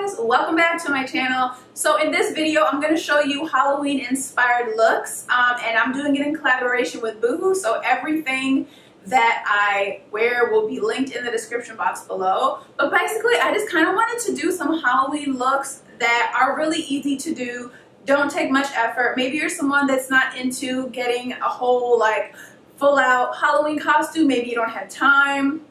guys, welcome back to my channel. So in this video I'm going to show you Halloween inspired looks and I'm doing it in collaboration with Boohoo, so everything that I wear will be linked in the description box below. But basically I just kind of wanted to do some Halloween looks that are really easy to do, don't take much effort. Maybe you're someone that's not into getting a whole like full out Halloween costume, maybe you don't have time,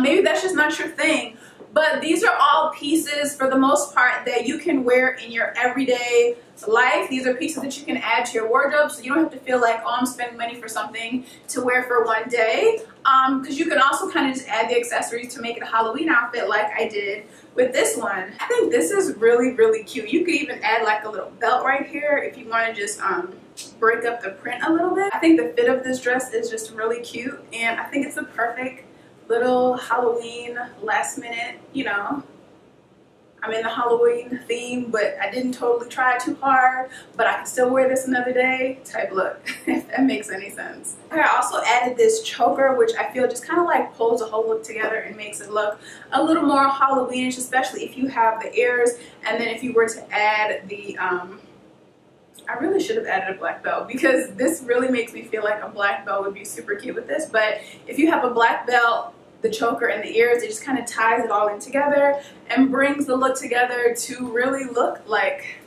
maybe that's just not your thing. But these are all pieces for the most part that you can wear in your everyday life. These are pieces that you can add to your wardrobe, so you don't have to feel like, oh, I'm spending money for something to wear for one day. Because you can also kind of just add the accessories to make it a Halloween outfit like I did with this one. I think this is really, really cute. You could even add like a little belt right here if you want to just break up the print a little bit. I think the fit of this dress is just really cute, and I think it's a perfect little Halloween last minute, you know, I'm in the Halloween theme, but I didn't totally try too hard, but I can still wear this another day type look, if that makes any sense. I also added this choker, which I feel just kind of like pulls the whole look together and makes it look a little more Halloweenish, especially if you have the ears, and then if you were to add the, I really should have added a black belt because this really makes me feel like a black belt would be super cute with this, but if you have a black belt, the choker and the ears, it just kind of ties it all in together and brings the look together to really look like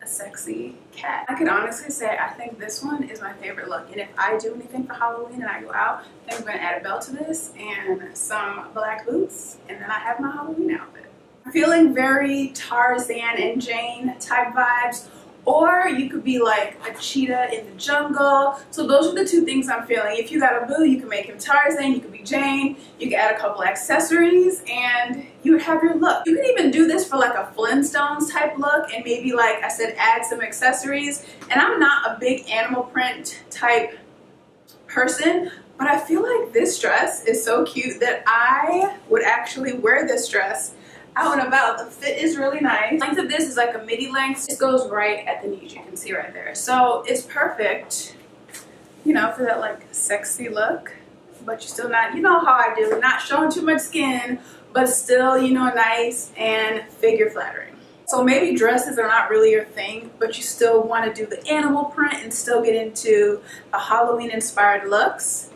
a sexy cat. I can honestly say I think this one is my favorite look, and if I do anything for Halloween and I go out, I think I'm going to add a belt to this and some black boots, and then I have my Halloween outfit. I'm feeling very Tarzan and Jane type vibes, or you could be like a cheetah in the jungle. So those are the two things I'm feeling. If you got a boo, you can make him Tarzan, you could be Jane, you can add a couple accessories, and you would have your look. You can even do this for like a Flintstones type look, and maybe, like I said, add some accessories. And I'm not a big animal print type person, but I feel like this dress is so cute that I would actually wear this dress out and about. The fit is really nice. The length of this is like a midi length. It goes right at the knees, you can see right there. So it's perfect, you know, for that like sexy look, but you're still not, you know how I do, not showing too much skin, but still, you know, nice and figure flattering. So maybe dresses are not really your thing, but you still want to do the animal print and still get into the Halloween inspired looks.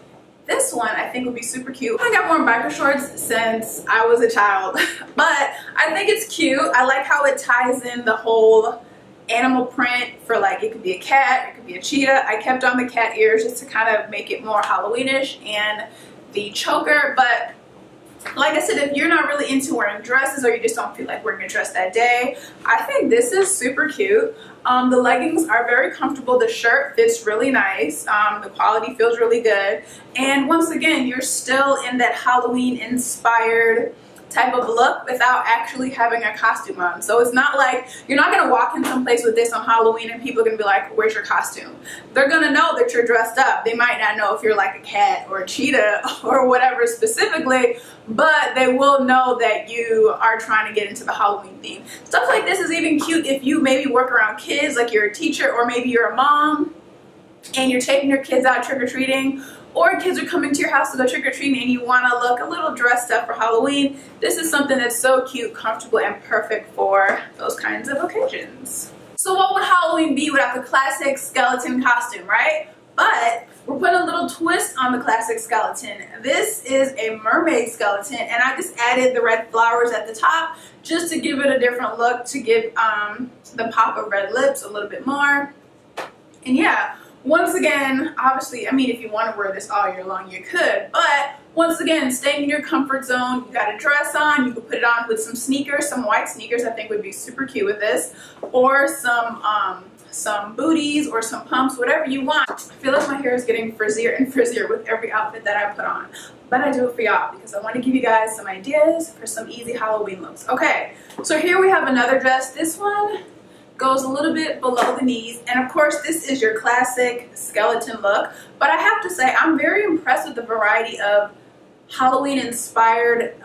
This one I think would be super cute. I got worn biker shorts since I was a child, but I think it's cute. I like how it ties in the whole animal print for, like, it could be a cat, it could be a cheetah. I kept on the cat ears just to kind of make it more Halloweenish, and the choker. But like I said, if you're not really into wearing dresses or you just don't feel like wearing a dress that day, I think this is super cute. The leggings are very comfortable. The shirt fits really nice. The quality feels really good. And once again, you're still in that Halloween inspired type of look without actually having a costume on. So it's not like you're not gonna walk in someplace with this on Halloween and people are gonna be like, where's your costume? They're gonna know that you're dressed up. They might not know if you're like a cat or a cheetah or whatever specifically, but they will know that you are trying to get into the Halloween theme. Stuff like this is even cute if you maybe work around kids, like you're a teacher, or maybe you're a mom and you're taking your kids out trick-or-treating, or kids are coming to your house to go trick-or-treating and you want to look a little dressed up for Halloween. This is something that's so cute, comfortable, and perfect for those kinds of occasions. So what would Halloween be without the classic skeleton costume, right? But we're putting a little twist on the classic skeleton. This is a mermaid skeleton, and I just added the red flowers at the top just to give it a different look, to give the pop of red lips a little bit more. And yeah, once again, obviously, I mean, if you want to wear this all year long, you could, but once again, staying in your comfort zone. You got a dress on, you could put it on with some sneakers, some white sneakers I think would be super cute with this, or some booties or some pumps, whatever you want. I feel like my hair is getting frizzier and frizzier with every outfit that I put on, but I do it for y'all because I want to give you guys some ideas for some easy Halloween looks. Okay, so here we have another dress. This one goes a little bit below the knees, and of course this is your classic skeleton look, but I have to say I'm very impressed with the variety of Halloween inspired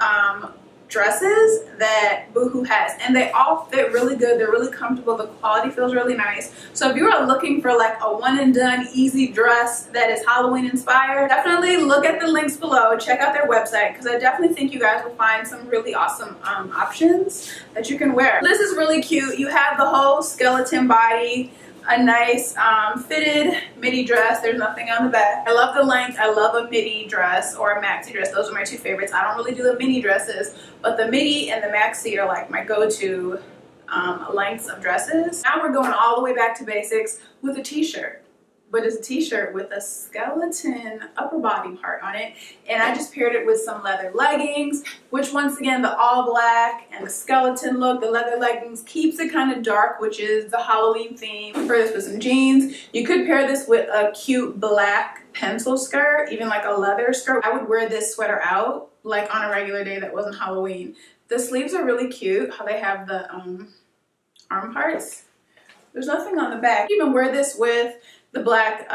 dresses that Boohoo has, and they all fit really good. They're really comfortable. The quality feels really nice. So if you are looking for like a one and done easy dress that is Halloween inspired, definitely look at the links below. Check out their website, because I definitely think you guys will find some really awesome options that you can wear. This is really cute. You have the whole skeleton body, a nice fitted midi dress. There's nothing on the back. I love the length. I love a midi dress or a maxi dress. Those are my two favorites. I don't really do the mini dresses, but the midi and the maxi are like my go-to lengths of dresses. Now we're going all the way back to basics with a t-shirt. But it's a t-shirt with a skeleton upper body part on it, and I just paired it with some leather leggings, which once again, the all black and the skeleton look, the leather leggings keeps it kind of dark, which is the Halloween theme. Pair this with some jeans. You could pair this with a cute black pencil skirt, even like a leather skirt. I would wear this sweater out like on a regular day that wasn't Halloween. The sleeves are really cute, how they have the arm parts. There's nothing on the back. You can wear this with the black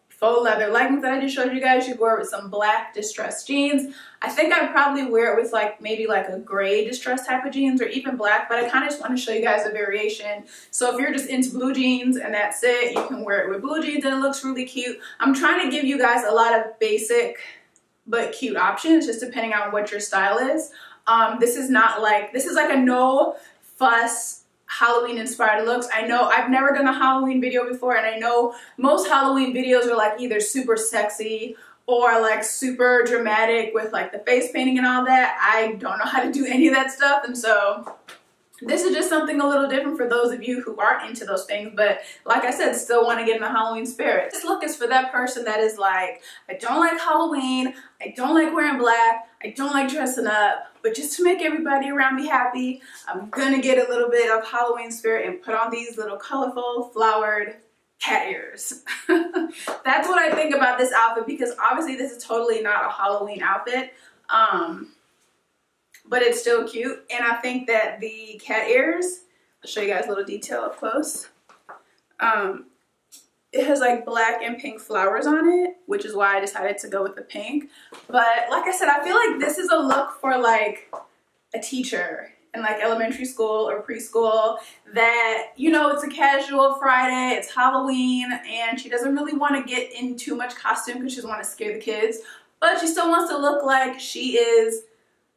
faux leather leggings that I just showed you guys. You wear it with some black distressed jeans. I think I'd probably wear it with like maybe like a gray distressed type of jeans, or even black, but I kind of just want to show you guys a variation. So if you're just into blue jeans and that's it, you can wear it with blue jeans and it looks really cute. I'm trying to give you guys a lot of basic but cute options, just depending on what your style is. This is like a no fuss Halloween inspired looks. I know I've never done a Halloween video before, and I know most Halloween videos are like either super sexy or like super dramatic with like the face painting and all that. I don't know how to do any of that stuff, and so this is just something a little different for those of you who aren't into those things, but like I said, still want to get in the Halloween spirit. This look is for that person that is like, I don't like Halloween, I don't like wearing black, I don't like dressing up, but just to make everybody around me happy, I'm gonna get a little bit of Halloween spirit and put on these little colorful flowered cat ears. That's what I think about this outfit, because obviously this is totally not a Halloween outfit. But it's still cute, and I think that the cat ears, I'll show you guys a little detail up close. It has like black and pink flowers on it, which is why I decided to go with the pink. But like I said, I feel like this is a look for like a teacher in like elementary school or preschool that, you know, it's a casual Friday, it's Halloween, and she doesn't really want to get in too much costume because she doesn't want to scare the kids, but she still wants to look like she is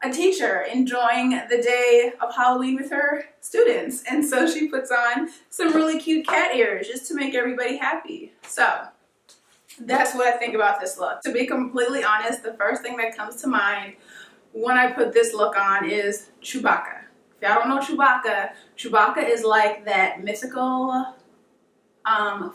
a teacher enjoying the day of Halloween with her students. And so she puts on some really cute cat ears just to make everybody happy. So that's what I think about this look. To be completely honest, the first thing that comes to mind when I put this look on is Chewbacca. If y'all don't know Chewbacca, Chewbacca is like that mythical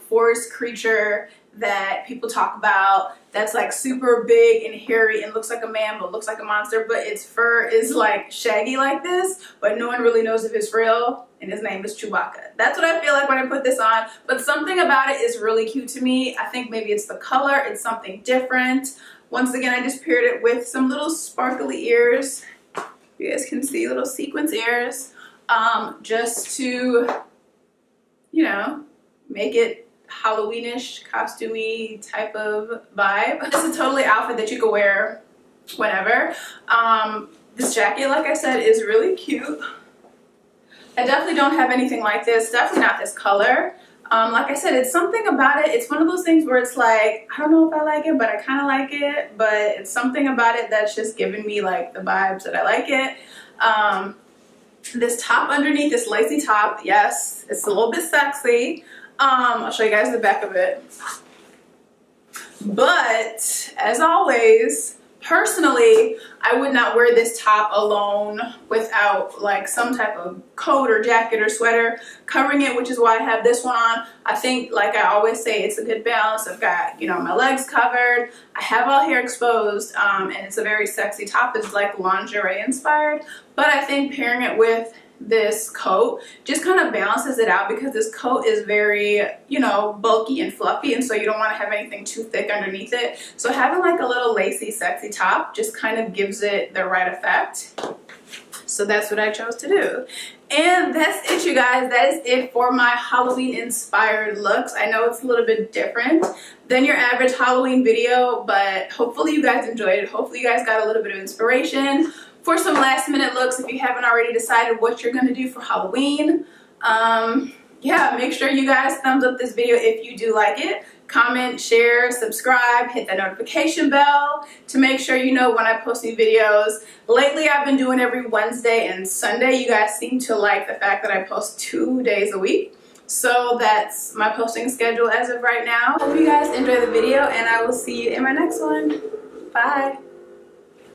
forest creature that people talk about, that's like super big and hairy and looks like a man but looks like a monster, but its fur is like shaggy like this, but no one really knows if it's real, and his name is Chewbacca. That's what I feel like when I put this on, but something about it is really cute to me. I think maybe it's the color, it's something different. Once again, I just paired it with some little sparkly ears. You guys can see little sequins ears, just to, you know, make it Halloweenish, costumey type of vibe. This is totally outfit that you could wear whenever. This jacket, like I said, is really cute. I definitely don't have anything like this, definitely not this color. Like I said, it's something about it. It's one of those things where it's like, I don't know if I like it, but I kind of like it, but it's something about it that's just giving me like the vibes that I like it. This top underneath, this lacy top, yes, it's a little bit sexy. I'll show you guys the back of it. But as always, personally, I would not wear this top alone without like some type of coat or jacket or sweater covering it, which is why I have this one on. I think, like I always say, it's a good balance. I've got, you know, my legs covered, I have all hair exposed, and it's a very sexy top. It's like lingerie inspired, but I think pairing it with this coat just kind of balances it out, because this coat is very, you know, bulky and fluffy, and so you don't want to have anything too thick underneath it. So having like a little lacy sexy top just kind of gives it the right effect. So that's what I chose to do. And that's it, you guys. That is it for my Halloween inspired looks. I know it's a little bit different than your average Halloween video, but hopefully you guys enjoyed it. Hopefully you guys got a little bit of inspiration for some last minute looks if you haven't already decided what you're going to do for Halloween. Yeah, make sure you guys thumbs up this video if you do like it. Comment, share, subscribe, hit the notification bell to make sure you know when I post new videos. Lately, I've been doing every Wednesday and Sunday. You guys seem to like the fact that I post 2 days a week. So that's my posting schedule as of right now. Hope you guys enjoy the video, and I will see you in my next one. Bye.